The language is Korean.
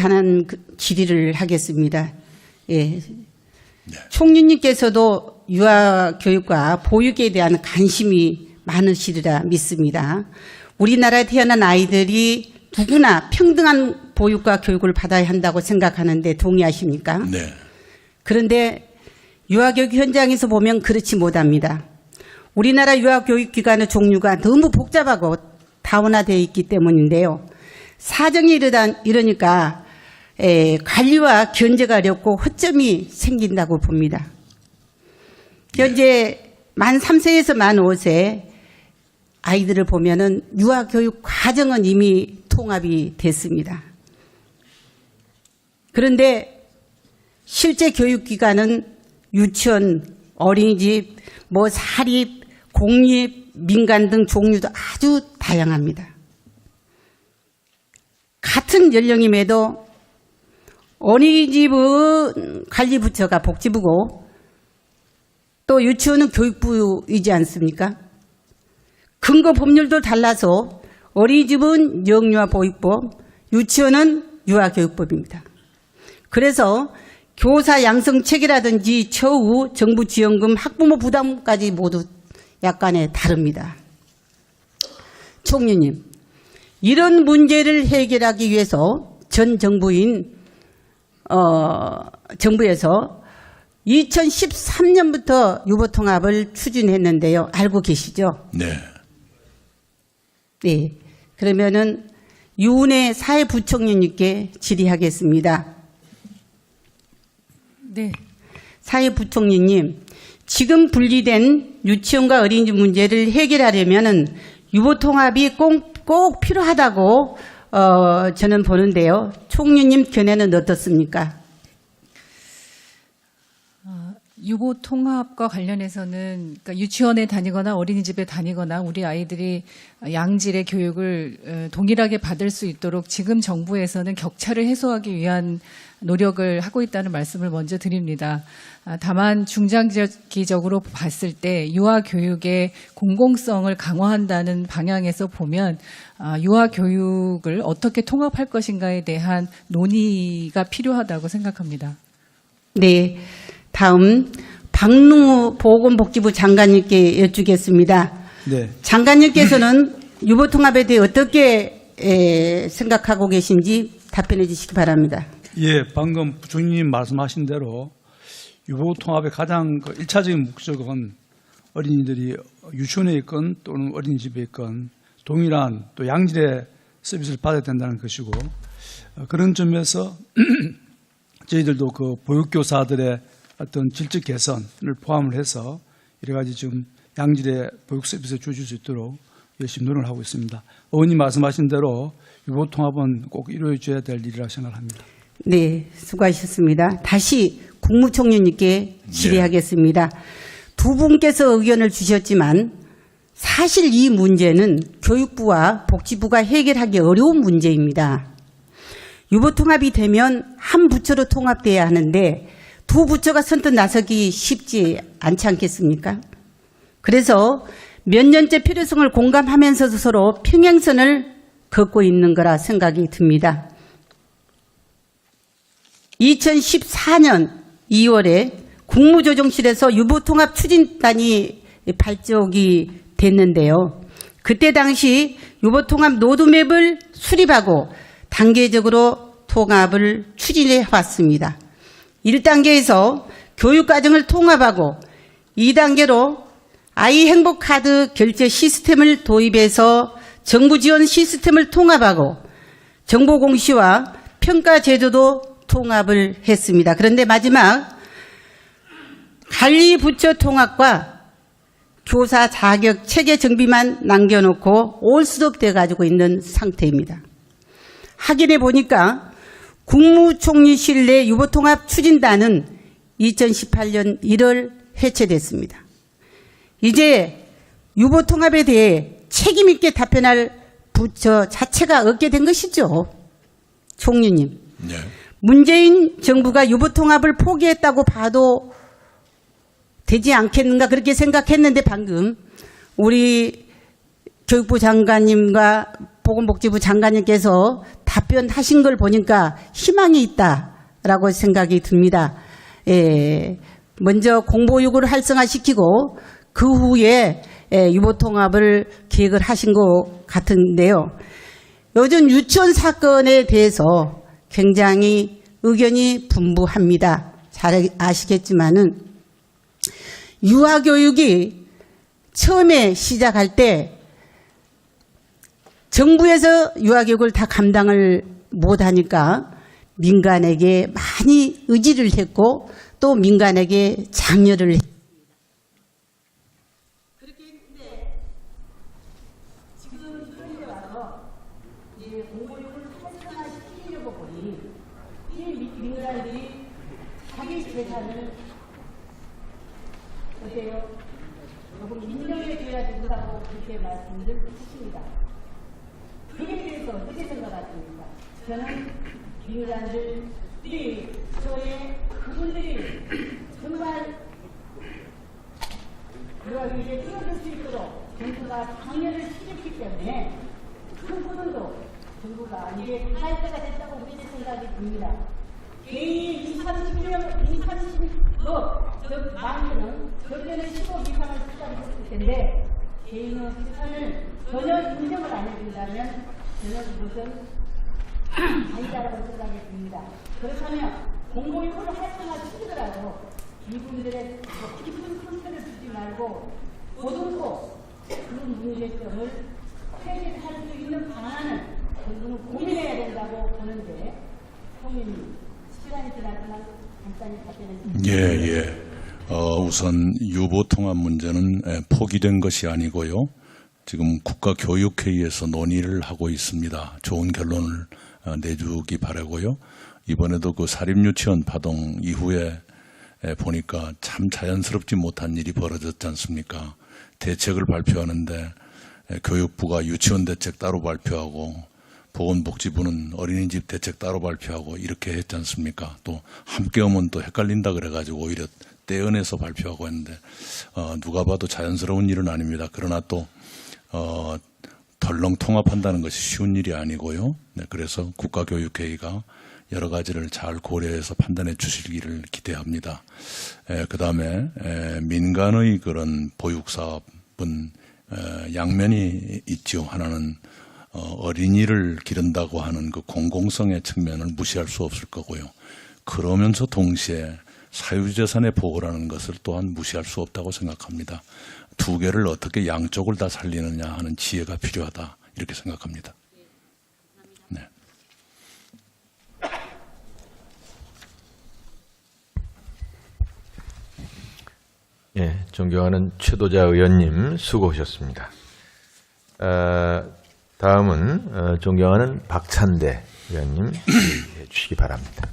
관한 질의를 하겠습니다. 예. 총리님께서도 유아교육과 보육에 대한 관심이 많으시리라 믿습니다. 우리나라에 태어난 아이들이 누구나 평등한 보육과 교육을 받아야 한다고 생각하는데 동의하십니까? 네. 그런데 유아교육 현장에서 보면 그렇지 못합니다. 우리나라 유아교육기관의 종류가 너무 복잡하고 다원화되어 있기 때문인데요. 사정이 이러니까 관리와 견제가 어렵고 허점이 생긴다고 봅니다. 현재 만 3세에서 만 5세 아이들을 보면은 유아교육 과정은 이미 통합이 됐습니다. 그런데 실제 교육기관은 유치원, 어린이집, 사립, 공립, 민간 등 종류도 아주 다양합니다. 같은 연령임에도 어린이집은 관리부처가 복지부고 또 유치원은 교육부이지 않습니까? 근거 법률도 달라서 어린이집은 영유아보육법, 유치원은 유아교육법입니다. 그래서 교사 양성책이라든지 처우, 정부 지원금, 학부모 부담까지 모두 약간의 다릅니다. 총리님, 이런 문제를 해결하기 위해서 전 정부에서 2013년부터 유보통합을 추진했는데요. 알고 계시죠? 네. 네. 그러면은 유은혜 사회부총리님께 질의하겠습니다. 네. 사회부총리님, 지금 분리된 유치원과 어린이집 문제를 해결하려면은 유보통합이 꼭 필요하다고 저는 보는데요. 총리님 견해는 어떻습니까? 유보 통합과 관련해서는 그러니까 유치원에 다니거나 어린이집에 다니거나 우리 아이들이 양질의 교육을 동일하게 받을 수 있도록 지금 정부에서는 격차를 해소하기 위한 노력을 하고 있다는 말씀을 먼저 드립니다. 다만 중장기적으로 봤을 때 유아교육의 공공성을 강화한다는 방향에서 보면 유아교육을 어떻게 통합할 것인가에 대한 논의가 필요하다고 생각합니다. 네. 다음 박능우 보건복지부 장관님께 여쭙겠습니다. 네. 장관님께서는 유보통합에 대해 어떻게 생각하고 계신지 답변해 주시기 바랍니다. 예, 방금 부총리님 말씀하신 대로 유보통합의 가장 1차적인 목적은 어린이들이 유치원에 있건 또는 어린이집에 있건 동일한 또 양질의 서비스를 받아야 된다는 것이고 그런 점에서 저희들도 그 보육교사들의 어떤 질적 개선을 포함을 해서 여러 가지 지금 양질의 보육 서비스를 주실 수 있도록 열심히 노력을 하고 있습니다. 의원님 말씀하신 대로 유보통합은 꼭 이루어져야 될 일이라고 생각합니다. 네, 수고하셨습니다. 다시 국무총리님께 질의하겠습니다. 두 분께서 의견을 주셨지만 사실 이 문제는 교육부와 복지부가 해결하기 어려운 문제입니다. 유보통합이 되면 한 부처로 통합돼야 하는데 두 부처가 선뜻 나서기 쉽지 않지 않겠습니까? 그래서 몇 년째 필요성을 공감하면서도 서로 평행선을 걷고 있는 거라 생각이 듭니다. 2014년 2월에 국무조정실에서 유보통합 추진단이 발족이 됐는데요. 그때 당시 유보통합 로드맵을 수립하고 단계적으로 통합을 추진해 왔습니다. 1단계에서 교육과정을 통합하고 2단계로 아이 행복카드 결제 시스템을 도입해서 정부 지원 시스템을 통합하고 정보 공시와 평가 제도도 통합을 했습니다. 그런데 마지막 관리부처 통합과 교사 자격 체계 정비만 남겨놓고 올 수업 돼 가지고 있는 상태입니다. 확인해 보니까 국무총리실 내 유보통합 추진단은 2018년 1월 해체됐습니다. 이제 유보통합에 대해 책임 있게 답변할 부처 자체가 없게 된 것이죠. 총리님. 네. 문재인 정부가 유보통합을 포기했다고 봐도 되지 않겠는가 그렇게 생각했는데 방금 우리 교육부 장관님과 보건복지부 장관님께서 답변하신 걸 보니까 희망이 있다라고 생각이 듭니다. 먼저 공보육을 활성화시키고 그 후에 유보통합을 계획을 하신 것 같은데요. 요즘 유치원 사건에 대해서 굉장히 의견이 분분합니다. 잘 아시겠지만은 유아교육이 처음에 시작할 때 정부에서 유아교육을 다 감당을 못하니까 민간에게 많이 의지를 했고 또 민간에게 장려를 했습니다. 그렇게 했는데 지금 현재 와서 이제 공보육을 활성화시키려고 보니 이 민간들이 자기 재산을 어때요? 조금 인정해 줘야 된다고 그렇게 말씀을 하십니다. 그에 대해서 어떻게 생각하십니까? 저는 민간들이 저의 그분들이 정말 유아교육에 뛰어들 수 있도록 정부가 장려를 시켰기 때문에 그 부분도 정부가 이게 할 때가 됐다고 그렇게 생각이 듭니다. 개인이 20, 30명, 30억, 많게는 그때는 10억 이상을 투자를 했을 텐데 개인의 재산을 전혀 인정을 안 해준다면 저는 이것은 아니다라고 생각이 듭니다. 그렇다면 공보육을 활성화시키더라도 이분들의 깊은 상처를 주지 말고 보듬고 그런 문제점을 해결할 수 있는 방안을 저는 고민해야 된다고 보는데 총리님 시간이 지났지만 간단히 답변해 주시죠. 우선 유보통합 문제는 포기된 것이 아니고요. 지금 국가교육회의에서 논의를 하고 있습니다. 좋은 결론을 내주기 바라고요. 이번에도 그 사립유치원 파동 이후에 보니까 참 자연스럽지 못한 일이 벌어졌지 않습니까? 대책을 발표하는데 교육부가 유치원 대책 따로 발표하고 보건복지부는 어린이집 대책 따로 발표하고 이렇게 했지 않습니까? 또 함께 오면 또 헷갈린다 그래가지고 오히려 떼어내서 발표하고 했는데 누가 봐도 자연스러운 일은 아닙니다. 그러나 또 덜렁 통합한다는 것이 쉬운 일이 아니고요. 그래서 국가교육회의가 여러 가지를 잘 고려해서 판단해 주시기를 기대합니다. 그 다음에 민간의 그런 보육사업은 양면이 있죠. 하나는 어린이를 기른다고 하는 그 공공성의 측면을 무시할 수 없을 거고요. 그러면서 동시에 사유재산의 보호라는 것을 또한 무시할 수 없다고 생각합니다. 두 개를 어떻게 양쪽을 다 살리느냐 하는 지혜가 필요하다 이렇게 생각합니다. 네. 예, 존경하는 최도자 의원님 수고하셨습니다. 다음은 존경하는 박찬대 의원님 질의해 주시기 바랍니다.